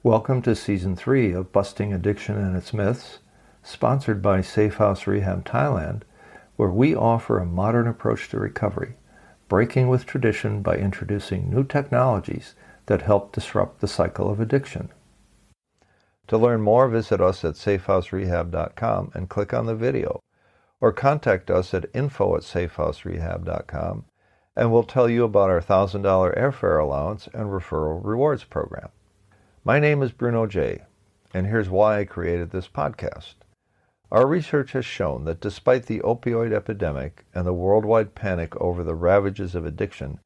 Welcome to Season 3 of Busting Addiction and Its Myths, sponsored by Safe House Rehab Thailand, where we offer a modern approach to recovery, breaking with tradition by introducing new technologies that help disrupt the cycle of addiction. To learn more, visit us at safehouserehab.com and click on the video, or contact us at info@safehouserehab.com, and we'll tell you about our $1,000 airfare allowance and referral rewards program. My name is Bruno J., and here's why I created this podcast. Our research has shown that despite the opioid epidemic and the worldwide panic over the ravages of addiction,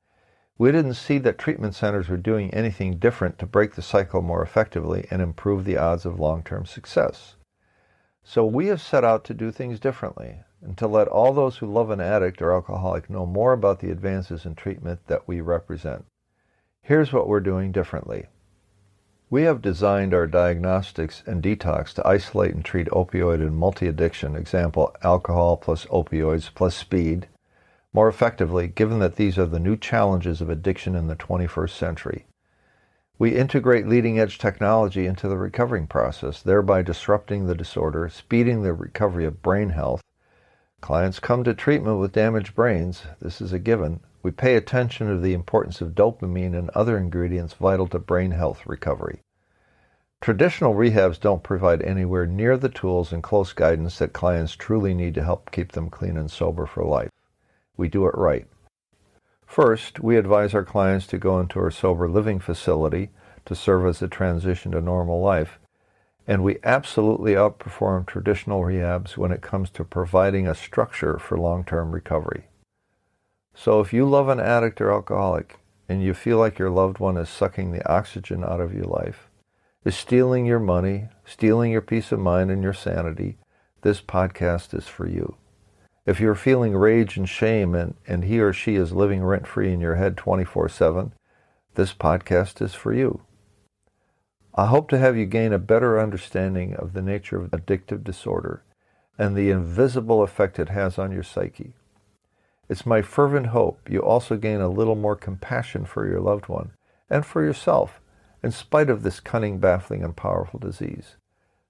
we didn't see that treatment centers were doing anything different to break the cycle more effectively and improve the odds of long-term success. So we have set out to do things differently and to let all those who love an addict or alcoholic know more about the advances in treatment that we represent. Here's what we're doing differently. We have designed our diagnostics and detox to isolate and treat opioid and multi-addiction, example, alcohol plus opioids plus speed, more effectively, given that these are the new challenges of addiction in the 21st century. We integrate leading-edge technology into the recovering process, thereby disrupting the disorder, speeding the recovery of brain health. Clients come to treatment with damaged brains. This is a given. We pay attention to the importance of dopamine and other ingredients vital to brain health recovery. Traditional rehabs don't provide anywhere near the tools and close guidance that clients truly need to help keep them clean and sober for life. We do it right. First, we advise our clients to go into our sober living facility to serve as a transition to normal life, and we absolutely outperform traditional rehabs when it comes to providing a structure for long-term recovery. So if you love an addict or alcoholic and you feel like your loved one is sucking the oxygen out of your life, is stealing your money, stealing your peace of mind and your sanity, this podcast is for you. If you're feeling rage and shame and he or she is living rent-free in your head 24/7, this podcast is for you. I hope to have you gain a better understanding of the nature of addictive disorder and the invisible effect it has on your psyche. It's my fervent hope you also gain a little more compassion for your loved one and for yourself, in spite of this cunning, baffling, and powerful disease.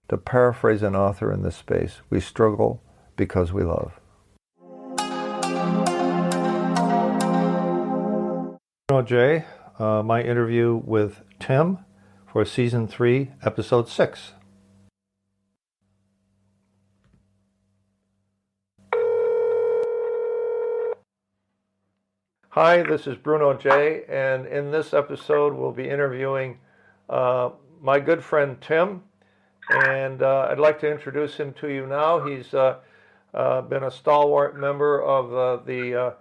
To paraphrase an author in this space, we struggle because we love. Jay, my interview with Tim for Season 3, Episode 6. Hi, this is Bruno J., and in this episode we'll be interviewing my good friend Tim, and I'd like to introduce him to you now. He's been a stalwart member of the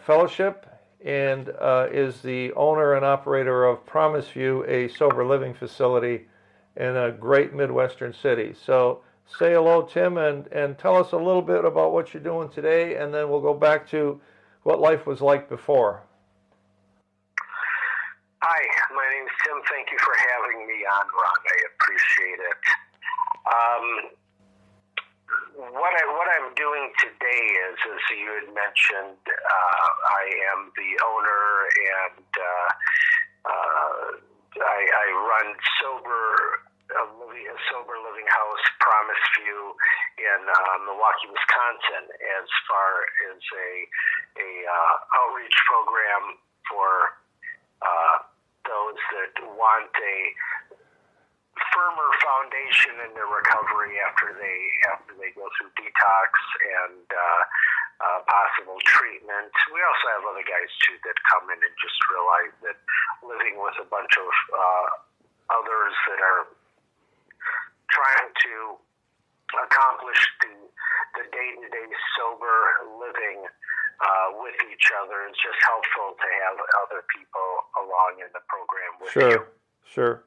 fellowship and is the owner and operator of Promise View, a sober living facility in a great Midwestern city. So say hello, Tim, and tell us a little bit about what you're doing today, and then we'll go back to what life was like before. Hi, my name's Tim. Thank you for having me on, Ron. I appreciate it. What I'm doing today is, as you had mentioned, I am the owner and I run a sober living house, Promise View, in Milwaukee, Wisconsin, as far as a outreach program for those that want a firmer foundation in their recovery after they go through detox and possible treatment. We also have other guys too that come in and just realize that living with a bunch of others that are trying to accomplish the day-to-day sober living with each other is just helpful to have other people along in the program with you. Sure.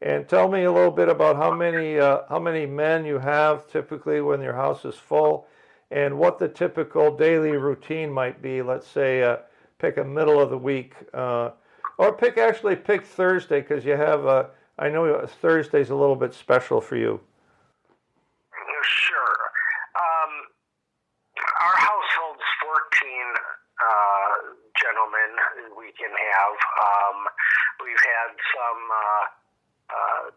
And tell me a little bit about how many men you have typically when your house is full, and what the typical daily routine might be. Let's say pick a middle of the week, or pick Thursday, because you have I know Thursday's a little bit special for you. Sure. Our house holds 14 gentlemen we can have. We've had some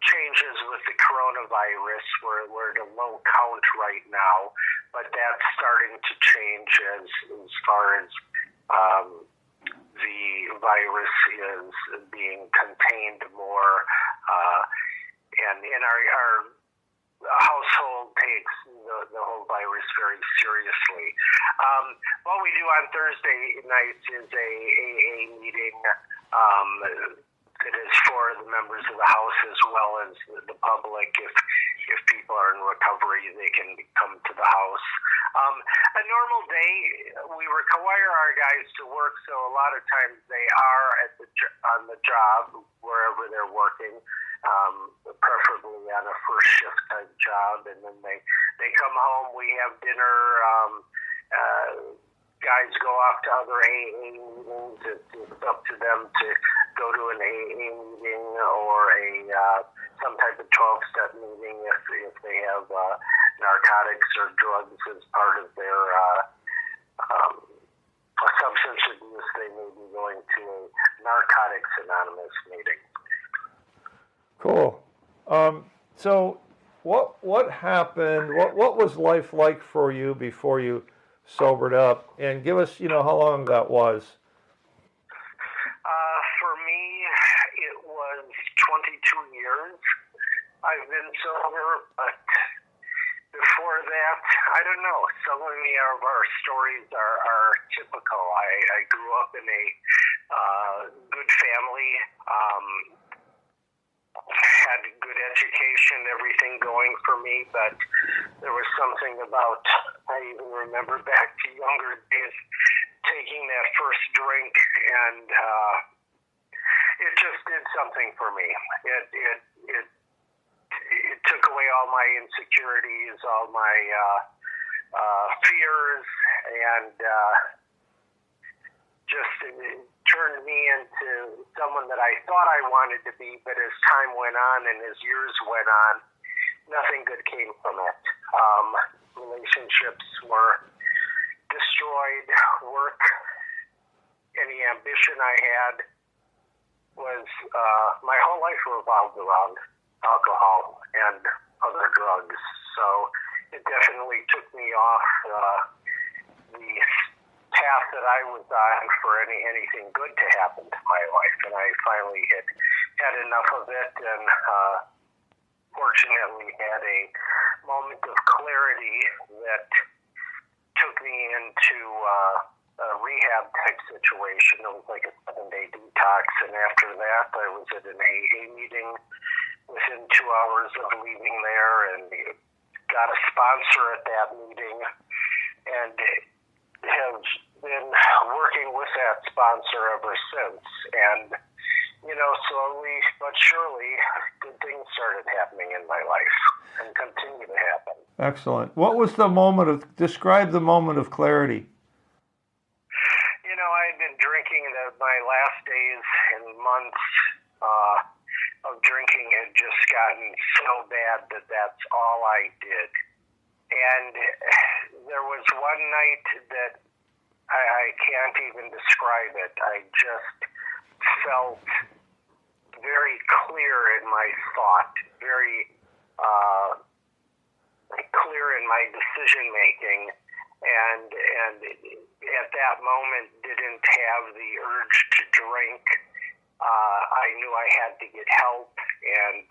changes with the coronavirus. We're at a low count right now, but that's starting to change as far as the virus is being contained more, and our household takes the whole virus very seriously. What we do on Thursday nights is a meeting that is for the members of the house as well as the public. If people are in recovery, they can come to the house. A normal day, we require our guys to work, so a lot of times they are on the job wherever they're working, preferably on a first shift type job, and then they come home. We have dinner. Guys go off to other AA meetings. It's up to them to go to an AA meeting or some type of 12-step meeting if they have narcotics or drugs as part of their substance abuse. They may be going to a Narcotics Anonymous meeting. Cool. So what happened? What was life like for you before you sobered up? And give us, how long that was. For me, it was 22 years. I've been sober, but before that, I don't know. So many of our stories are typical. I grew up in a good family, had good education, everything going for me, but there was something about, I even remember back to younger days, taking that first drink, and it just did something for me. It took away all my insecurities, all my fears, and just turned me into someone that I thought I wanted to be, but as time went on and as years went on, nothing good came from it. Relationships were destroyed. Work, any ambition I had was, my whole life revolved around alcohol and other drugs. So it definitely took me off the path that I was on for anything good to happen to my life. And I finally had enough of it, and fortunately had a moment of clarity that took me into a rehab type situation. It was like a 7-day detox, and after that I was at an AA meeting within 2 hours of leaving there, and got a sponsor at that meeting, and have been working with that sponsor ever since. And slowly but surely, good things started happening in my life and continue to happen. Excellent. What was describe the moment of clarity? I'd been drinking. My last days and months of drinking had just gotten so bad that that's all I did. And there was one night that I can't even describe it. I just felt very clear in my thought, very clear in my decision making, and at that moment didn't have the urge to drink. I knew I had to get help, and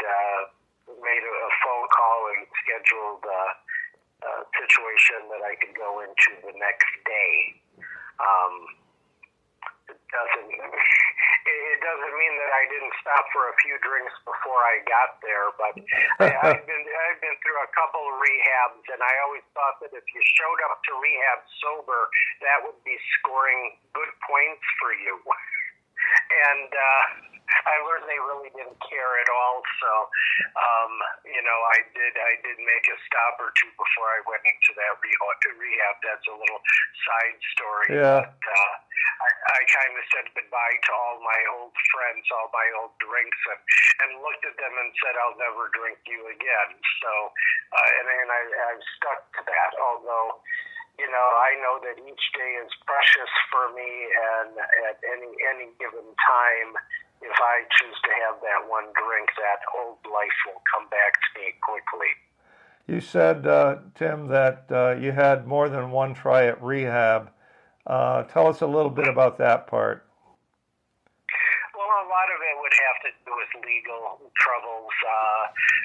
made a phone call and scheduled a situation that I could go into the next day. It doesn't mean that I didn't stop for a few drinks before I got there, but I've been through a couple of rehabs, and I always thought that if you showed up to rehab sober, that would be scoring good points for you. And I learned they really didn't care at all. So, I did make a stop or two before I went into that rehab. That's a little side story. Yeah. But I kind of said goodbye to all my old friends, all my old drinks, and looked at them and said, "I'll never drink you again." So, and I've stuck to that. Although, I know that each day is precious for me, and at any given time, if I choose to have that one drink, that old life will come back to me quickly. You said, Tim, that you had more than one try at rehab. Tell us a little bit about that part. Well, a lot of it would have to do with legal troubles,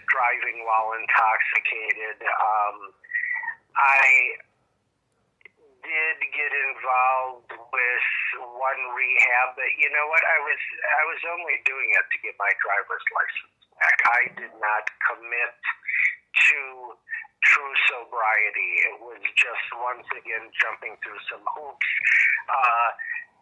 driving while intoxicated. I did get involved with one rehab, but you know what? I was only doing it to get my driver's license back. I did not commit to true sobriety. It was just once again jumping through some hoops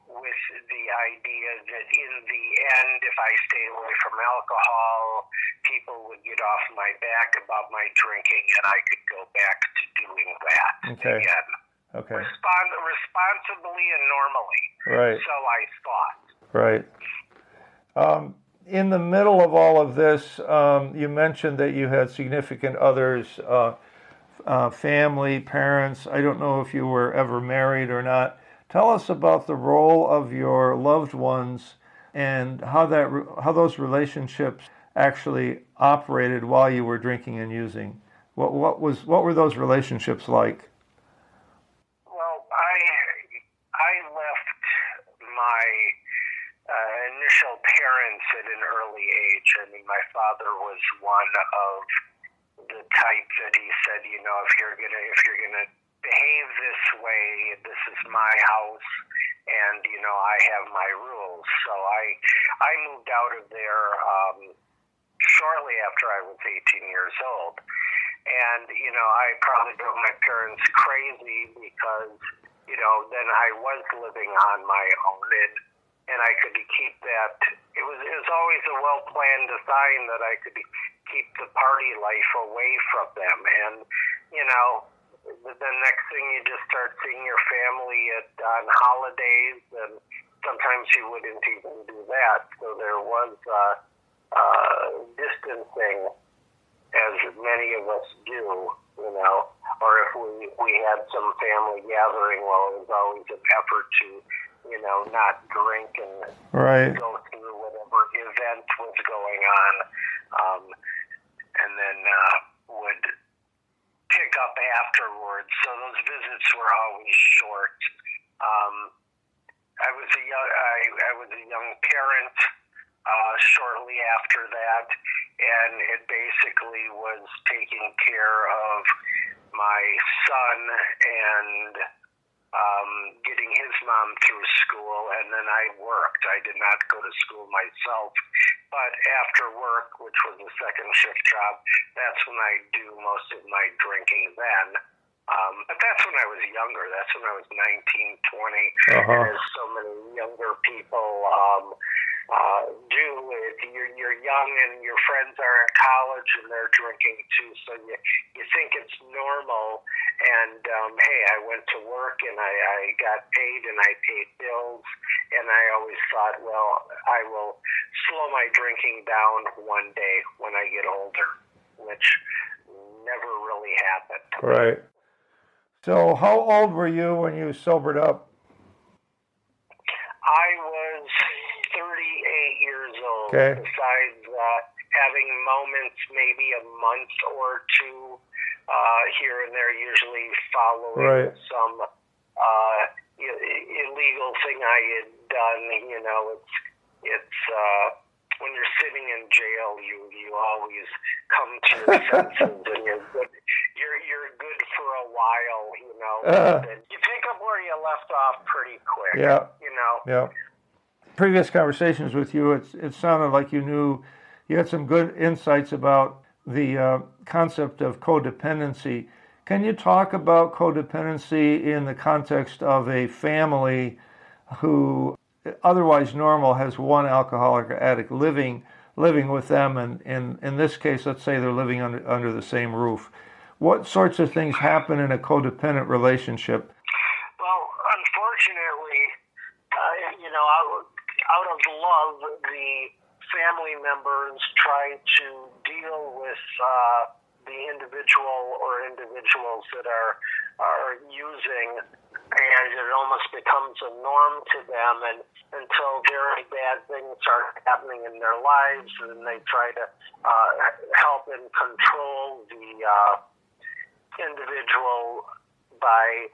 with the idea that in the end, if I stayed away from alcohol, people would get off my back about my drinking, and I could go back to doing that again. Okay. Responsibly and normally. Right. So I thought. Right. In the middle of all of this, you mentioned that you had significant others, family, parents. I don't know if you were ever married or not. Tell us about the role of your loved ones and how those relationships actually operated while you were drinking and using. What were those relationships like? Well, I left my initial parents at an early age. I mean, my father was one of the type that he said, you know, if you're gonna behave this way, this is my house, and you know, I have my rules. So I moved out of there shortly after I was 18 years old, and you know, I probably drove my parents crazy because you know, then I was living on my own, and I could keep that. It was always a well-planned design that I could keep the party life away from them. And, you know, the next thing you just start seeing your family on holidays, and sometimes you wouldn't even do that. So there was distancing, as many of us do, you know, or if we had some family gathering, well, it was always an effort to, you know, not drink and go through whatever event was going on, and then would pick up afterwards. So those visits were always short. I was a young parent shortly after that, and it basically was taking care of my son and getting his mom through school, and then I worked. I did not go to school myself, but after work, which was a second shift job, that's when I do most of my drinking then. But that's when I was younger. That's when I was 19, 20, and as so many younger people do. You're young and your friends are in college and they're drinking too, so you think it's normal. And hey, I went to work and I got paid and I paid bills, and I always thought, well, I will slow my drinking down one day when I get older, which never really happened. Right. So how old were you when you sobered up? I was 38 years old. Okay. Besides having moments, maybe a month or two here and there, usually following some illegal thing I had done. You know, it's when you're sitting in jail, you always come to your senses, and you're good for a while. You know, and you pick up where you left off pretty quick. Yeah. You know. Yeah. Previous conversations with you, it sounded like you had some good insights about the concept of codependency. Can you talk about codependency in the context of a family who otherwise normal has one alcoholic or addict living with them, and in this case, let's say they're living under the same roof? What sorts of things happen in a codependent relationship? Well, unfortunately, you know, out of love, the family members try to deal with the individual or individuals that are using and it almost becomes a norm to them, and until very bad things start happening in their lives, and they try to help and control the individual by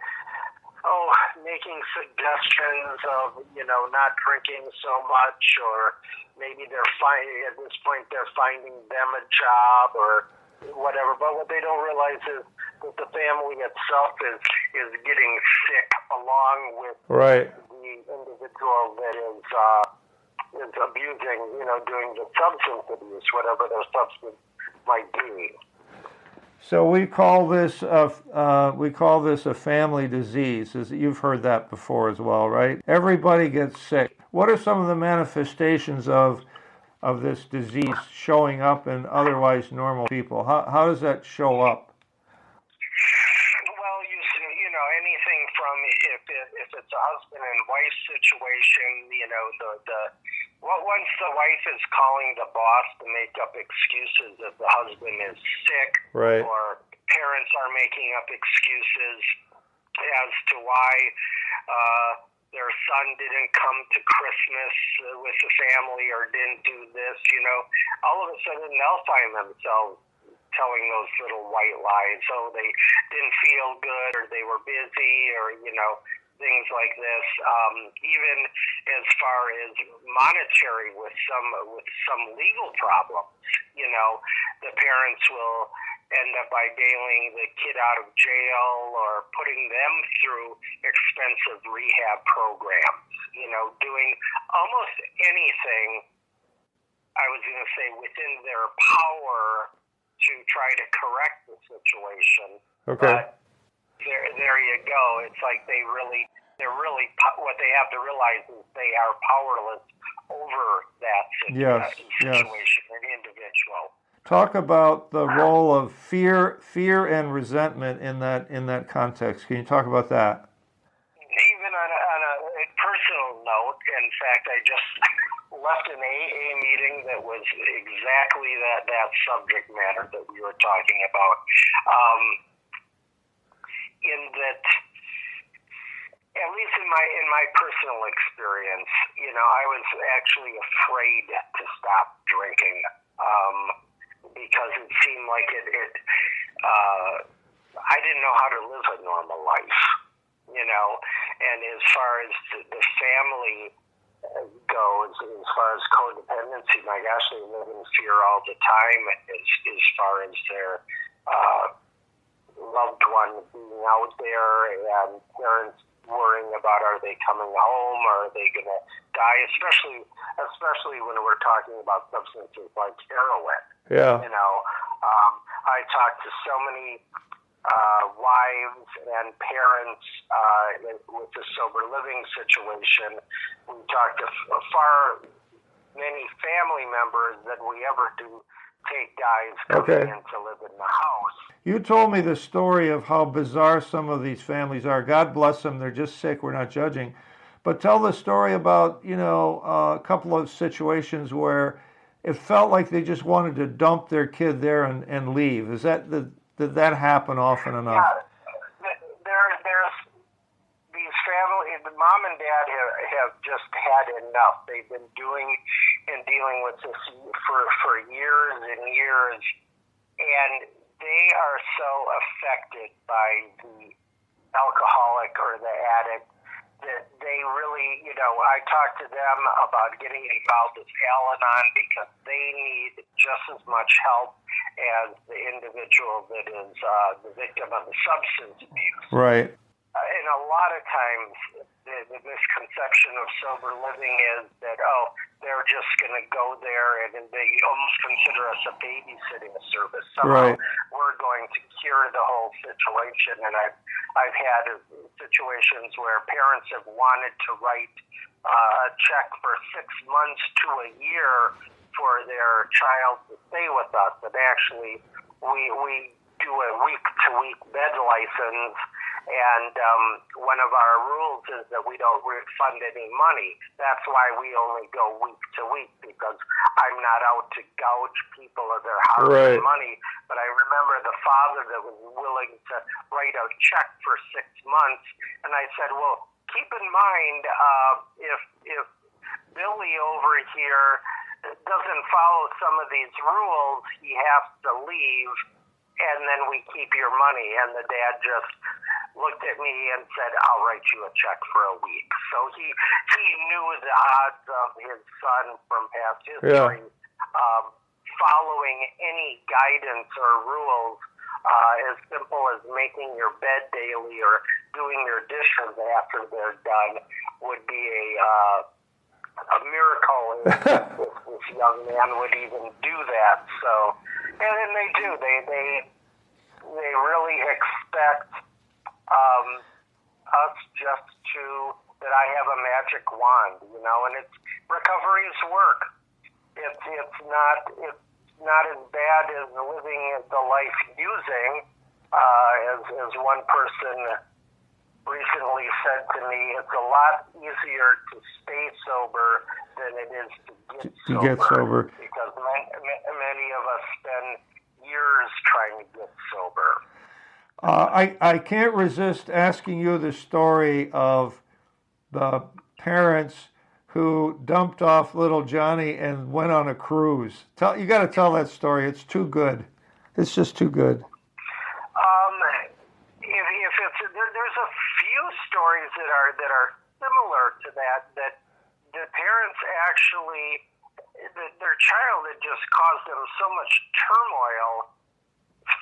making suggestions of, not drinking so much, or maybe at this point they're finding them a job or whatever. But what they don't realize is that the family itself is getting sick along with the individual that is abusing, doing the substance abuse, whatever their substance might be. So we call this a family disease. You've heard that before as well, right? Everybody gets sick. What are some of the manifestations of this disease showing up in otherwise normal people? How does that show up? Well, anything from if it's a husband and wife situation, once the wife is calling the boss to make up excuses that the husband is sick, right, or parents are making up excuses as to why their son didn't come to Christmas with the family or didn't do this, all of a sudden they'll find themselves telling those little white lies. Oh, they didn't feel good, or they were busy, or, things like this. Even as far as monetary with some legal problems, the parents will end up by bailing the kid out of jail or putting them through expensive rehab programs, doing almost anything, I was going to say, within their power to try to correct the situation. Okay. But there you go. It's like they're really, what they have to realize is they are powerless over that situation or individual. Talk about the role of fear and resentment in that context. Can you talk about that? Even on a personal note, in fact, I just left an AA meeting that was exactly that subject matter that we were talking about. In that, at least in my personal experience, I was actually afraid to stop drinking because it seemed like I didn't know how to live a normal life, and as far as the family goes, as far as codependency, my gosh, they live in fear all the time as far as their loved one being out there, and parents worrying about, are they coming home, or are they going to die, especially when we're talking about substances like heroin. Yeah. I talked to so many wives and parents with the sober living situation. We talked to far many family members than we ever do take guys coming in to live in the house. You told me the story of how bizarre some of these families are. God bless them. They're just sick. We're not judging. But tell the story about, a couple of situations where it felt like they just wanted to dump their kid there and leave. Did that happen often enough? Yeah, there's these families. The mom and dad have just had enough. They've been doing and dealing with this for years and years, and they are so affected by the alcoholic or the addict that they really, I talked to them about getting involved with Anon because they need just as much help as the individual that is the victim of the substance abuse. Right. And a lot of times, the misconception of sober living is that, they're just going to go there and they almost consider us a babysitting service. Somehow we're going to cure the whole situation. And I've had situations where parents have wanted to write a check for 6 months to a year for their child to stay with us. And actually, we do a week-to-week bed license, And one of our rules is that we don't refund any money. That's why we only go week to week, because I'm not out to gouge people of their hard-earned money. But I remember the father that was willing to write a check for 6 months, and I said, well, keep in mind, if Billy over here doesn't follow some of these rules, he has to leave, and then we keep your money. And the dad just looked at me and said, I'll write you a check for a week. So he knew the odds of his son from past history following any guidance or rules, as simple as making your bed daily or doing your dishes after they're done, would be a miracle if this young man would even do that. So, and they do. They really expect us just that I have a magic wand, and it's recovery is work. It's not as bad as living the life using, as one person recently said to me, it's a lot easier to stay sober than it is to get sober. Because many of us spend years trying to get sober. I can't resist asking you the story of the parents who dumped off little Johnny and went on a cruise. You got to tell that story. It's too good. It's just too good. There's a few stories that are similar to that the parents actually, their child had just caused them so much turmoil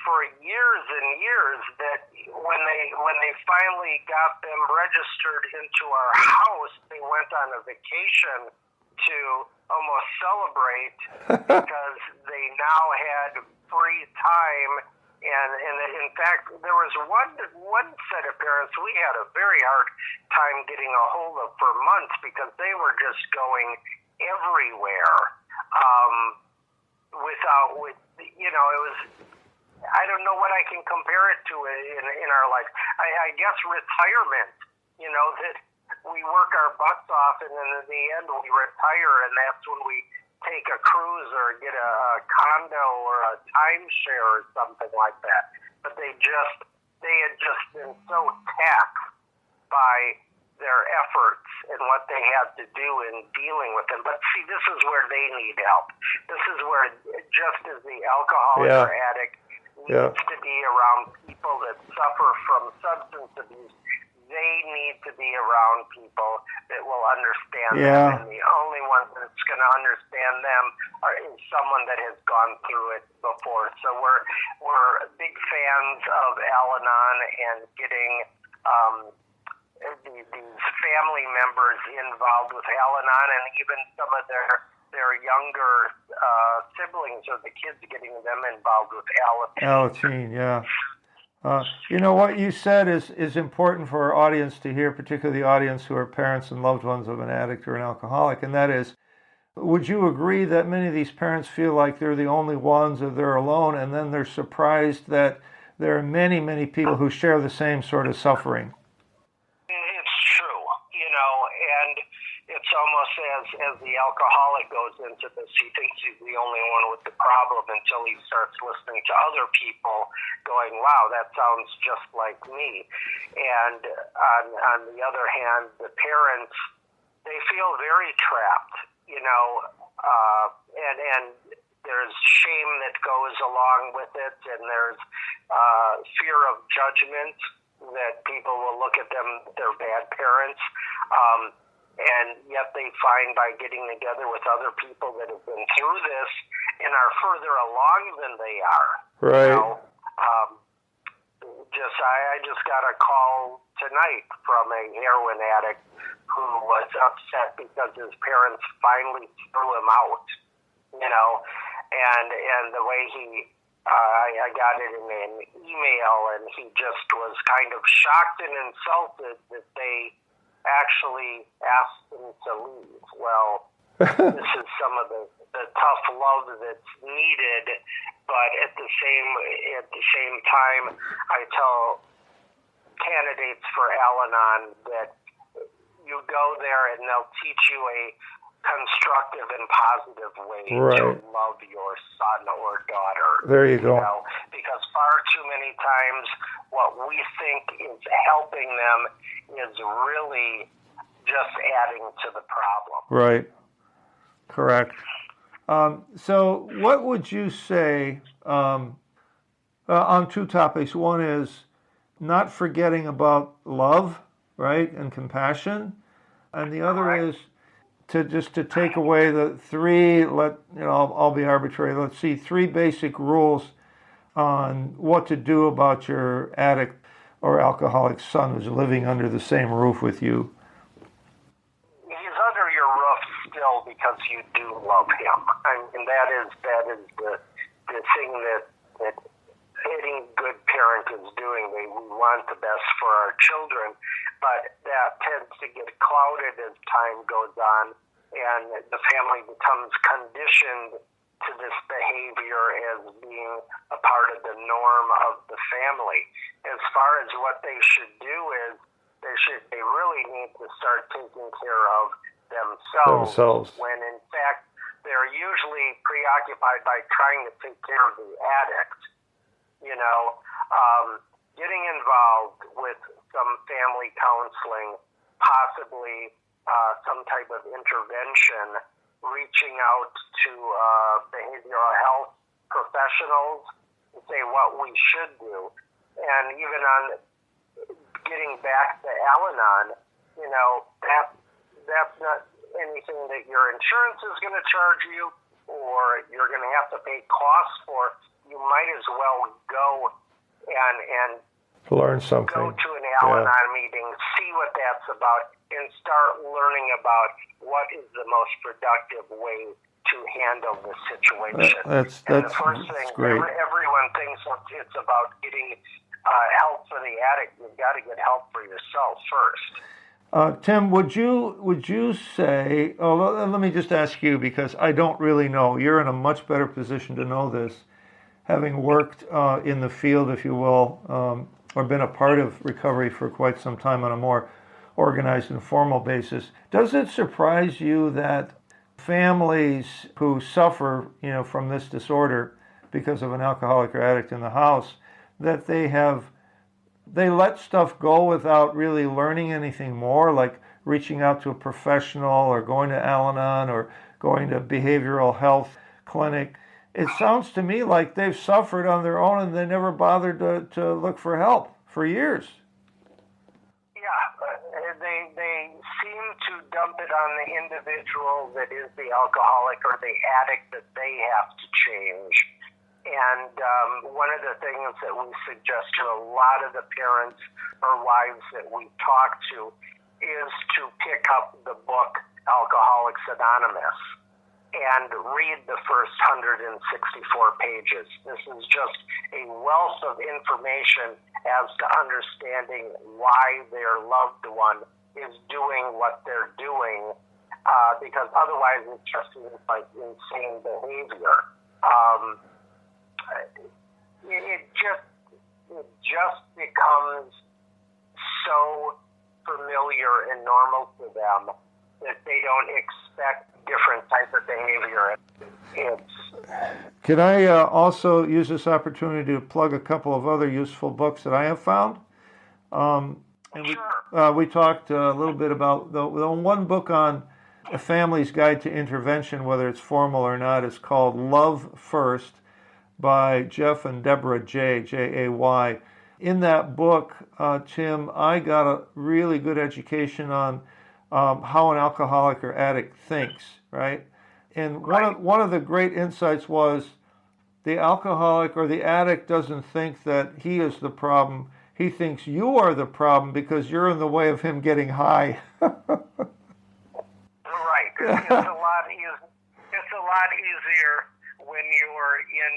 for years and years that when they finally got them registered into our house, they went on a vacation to almost celebrate because they now had free time. And in fact, there was one set of parents we had a very hard time getting a hold of for months because they were just going everywhere it was, I don't know what I can compare it to in our life. I guess retirement, that we work our butts off and then in the end we retire, and that's when we take a cruise or get a condo or a timeshare or something like that. But they had just been so taxed by their efforts and what they had to do in dealing with them. But see, this is where they need help. This is where, just as the alcoholic or addict needs to be around people that suffer from substance abuse, they need to be around people that will understand them. And the only one that's going to understand them is someone that has gone through it before. So we're big fans of Anon and getting these family members involved with Al-Anon, and even some of their younger siblings or the kids, getting them involved with Alateen. What you said is important for our audience to hear, particularly the audience who are parents and loved ones of an addict or an alcoholic, and that is, would you agree that many of these parents feel like they're the only ones or they're alone, and then they're surprised that there are many, many people who share the same sort of suffering? And it's almost as the alcoholic goes into this, he thinks he's the only one with the problem until he starts listening to other people going, wow, that sounds just like me. And on the other hand, the parents, they feel very trapped, and there's shame that goes along with it, and there's fear of judgment, that people will look at them, they're bad parents, and yet they find by getting together with other people that have been through this and are further along than they are. Right. I just got a call tonight from a heroin addict who was upset because his parents finally threw him out, and the way I got it in an email, and he just was kind of shocked and insulted that they actually asked him to leave. Well, this is some of the tough love that's needed, but at the same time, I tell candidates for Al-Anon that you go there and they'll teach you a constructive and positive way to love your son or daughter. There you go. Because far too many times what we think is helping them is really just adding to the problem. Right. Correct. So what would you say on two topics? One is not forgetting about love, right, and compassion. And the other is to take away the three, I'll be arbitrary, let's see, three basic rules on what to do about your addict or alcoholic son who's living under the same roof with you. He's under your roof still because you do love him. And that is the thing that any good parent is doing. We want the best for our children, but that tends to get clouded as time goes on, and the family becomes conditioned to this behavior as being a part of the norm of the family. As far as what they should do is they really need to start taking care of themselves. When in fact they're usually preoccupied by trying to take care of the addict. Getting involved with some family counseling, possibly some type of intervention, reaching out to behavioral health professionals to say what we should do. And even on getting back to Al-Anon, that's not anything that your insurance is going to charge you or you're going to have to pay costs for. You might as well go and learn something. Go to an Al-Anon meeting, see what that's about, and start learning about what is the most productive way to handle the situation. That's the first thing, great. Everyone thinks it's about getting help for the addict. You've got to get help for yourself first. Tim, would you say? Let me just ask you because I don't really know. You're in a much better position to know this, having worked in the field, if you will, or been a part of recovery for quite some time on a more organized and formal basis. Does it surprise you that families who suffer, from this disorder because of an alcoholic or addict in the house, that they let stuff go without really learning anything more, like reaching out to a professional or going to Al-Anon or going to behavioral health clinic? It sounds to me like they've suffered on their own and they never bothered to look for help for years. Yeah, they seem to dump it on the individual that is the alcoholic or the addict that they have to change. And one of the things that we suggest to a lot of the parents or wives that we talk to is to pick up the book Alcoholics Anonymous and read the first 164 pages. This is just a wealth of information as to understanding why their loved one is doing what they're doing, because otherwise it just seems like insane behavior. It just becomes so familiar and normal to them that they don't expect different type of behavior. Can I also use this opportunity to plug a couple of other useful books that I have found? Sure. We talked a little bit about the one book on a family's guide to intervention, whether it's formal or not, is called Love First by Jeff and Deborah Jay, Jay. In that book, Tim, I got a really good education on how an alcoholic or addict thinks, right? And one of the great insights was the alcoholic or the addict doesn't think that he is the problem. He thinks you are the problem because you're in the way of him getting high. Right. It's a lot easier when you're in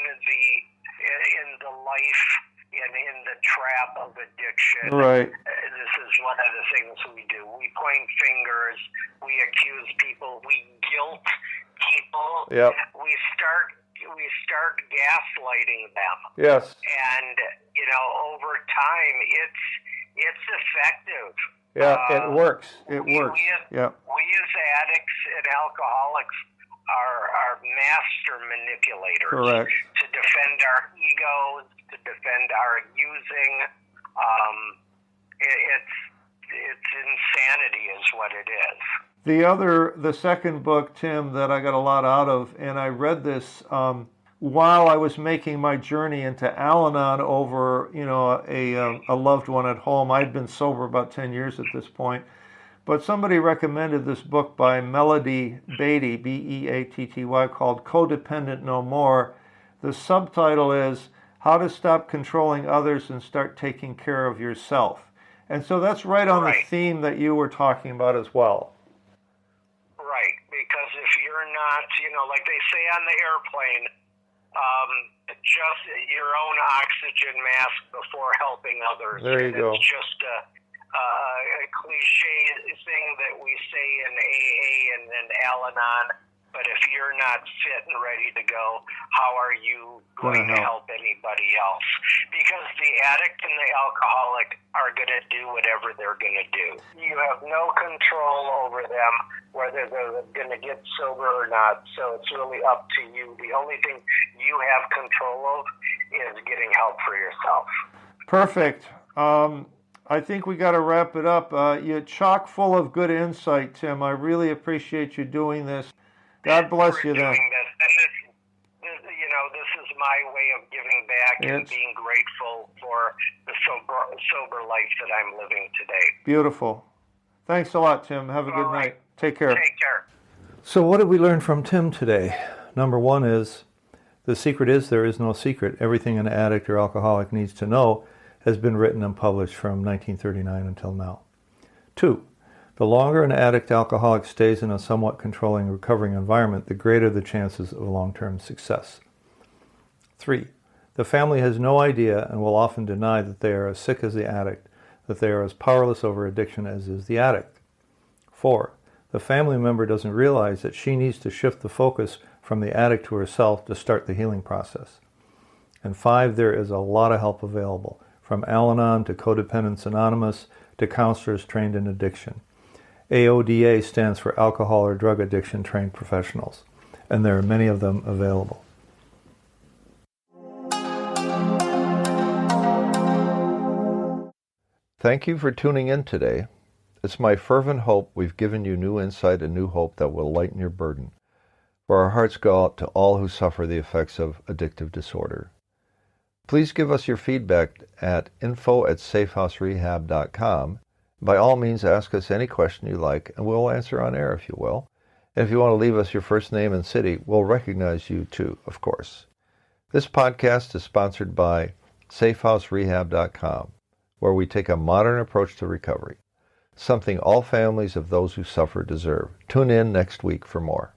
the life and in the trap of addiction. Right. This is one of the things we do. We point fingers. We accuse people. We guilt people. Yep. We start gaslighting them. Yes. And over time, it's a effective. Yeah, it works. It works. Yeah. We as addicts and alcoholics are master manipulators. Correct. To defend our egos, to defend our using. It's insanity is what it is. The second book, Tim, that I got a lot out of, and I read this while I was making my journey into Al-Anon over, a loved one at home. I'd been sober about 10 years at this point, but somebody recommended this book by Melody Beatty, Beatty, called Codependent No More. The subtitle is How to Stop Controlling Others and Start Taking Care of Yourself. And so that's right on the theme that you were talking about as well. Right, because if you're not, like they say on the airplane, just your own oxygen mask before helping others. There you go. It's just a cliche thing that we say in AA and in Al-Anon, but if you're not fit and ready to go, how are you going to help anybody else? Because the addict and the alcoholic are going to do whatever they're going to do. You have no control over them, whether they're going to get sober or not, so it's really up to you. The only thing you have control of is getting help for yourself. Perfect. I think we got to wrap it up. You're chock full of good insight, Tim. I really appreciate you doing this. God bless you then. And this is my way of giving back and being grateful for the sober life that I'm living today. Beautiful. Thanks a lot, Tim. Have a good night. Take care. Take care. So what did we learn from Tim today? Number one is, the secret is there is no secret. Everything an addict or alcoholic needs to know has been written and published from 1939 until now. 2, the longer an addict alcoholic stays in a somewhat controlling recovering environment, the greater the chances of long-term success. 3, the family has no idea and will often deny that they are as sick as the addict, that they are as powerless over addiction as is the addict. 4, the family member doesn't realize that she needs to shift the focus from the addict to herself to start the healing process. And 5, there is a lot of help available, from Al-Anon to Codependents Anonymous to counselors trained in addiction. AODA stands for Alcohol or Drug Addiction Trained Professionals, and there are many of them available. Thank you for tuning in today. It's my fervent hope we've given you new insight and new hope that will lighten your burden. For our hearts go out to all who suffer the effects of addictive disorder. Please give us your feedback at info@safehouserehab.com. By all means, ask us any question you like, and we'll answer on air if you will. And if you want to leave us your first name and city, we'll recognize you too, of course. This podcast is sponsored by safehouserehab.com, where we take a modern approach to recovery, something all families of those who suffer deserve. Tune in next week for more.